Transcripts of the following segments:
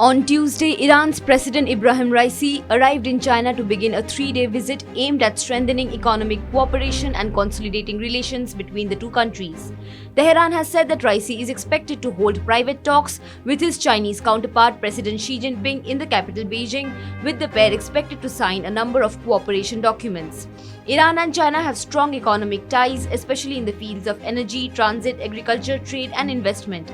On Tuesday, Iran's President Ibrahim Raisi arrived in China to begin a three-day visit aimed at strengthening economic cooperation and consolidating relations between the two countries. Tehran has said that Raisi is expected to hold private talks with his Chinese counterpart President Xi Jinping in the capital Beijing, with the pair expected to sign a number of cooperation documents. Iran and China have strong economic ties, especially in the fields of energy, transit, agriculture, trade and investment.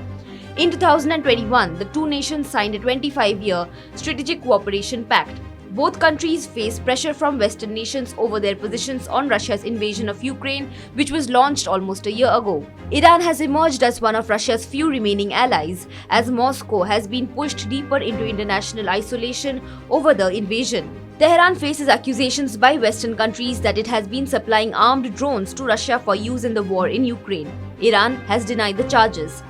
In 2021, the two nations signed a 25-year strategic cooperation pact. Both countries face pressure from Western nations over their positions on Russia's invasion of Ukraine, which was launched almost a year ago. Iran has emerged as one of Russia's few remaining allies, as Moscow has been pushed deeper into international isolation over the invasion. Tehran faces accusations by Western countries that it has been supplying armed drones to Russia for use in the war in Ukraine. Iran has denied the charges.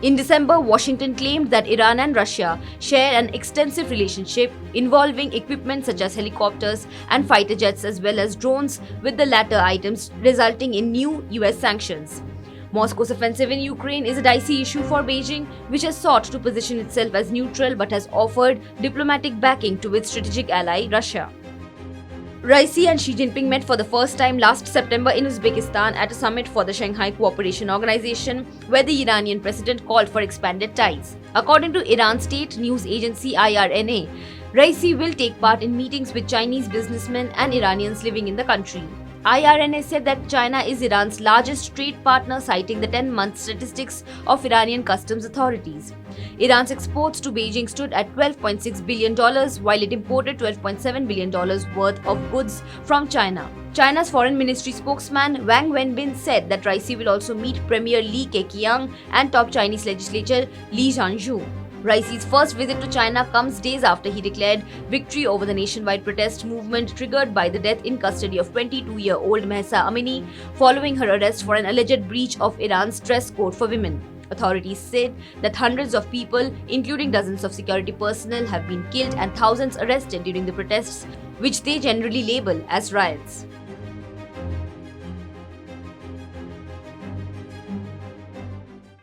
In December, Washington claimed that Iran and Russia share an extensive relationship involving equipment such as helicopters and fighter jets as well as drones, with the latter items resulting in new US sanctions. Moscow's offensive in Ukraine is a dicey issue for Beijing, which has sought to position itself as neutral but has offered diplomatic backing to its strategic ally, Russia. Raisi and Xi Jinping met for the first time last September in Uzbekistan at a summit for the Shanghai Cooperation Organization, where the Iranian president called for expanded ties. According to Iran state news agency IRNA, Raisi will take part in meetings with Chinese businessmen and Iranians living in the country. IRNA said that China is Iran's largest trade partner, citing the 10-month statistics of Iranian customs authorities. Iran's exports to Beijing stood at $12.6 billion, while it imported $12.7 billion worth of goods from China. China's foreign ministry spokesman Wang Wenbin said that Raisi will also meet Premier Li Keqiang and top Chinese legislator Li Zhangzhu. Raisi's first visit to China comes days after he declared victory over the nationwide protest movement triggered by the death in custody of 22-year-old Mahsa Amini following her arrest for an alleged breach of Iran's dress code for women. Authorities said that hundreds of people, including dozens of security personnel, have been killed and thousands arrested during the protests, which they generally label as riots.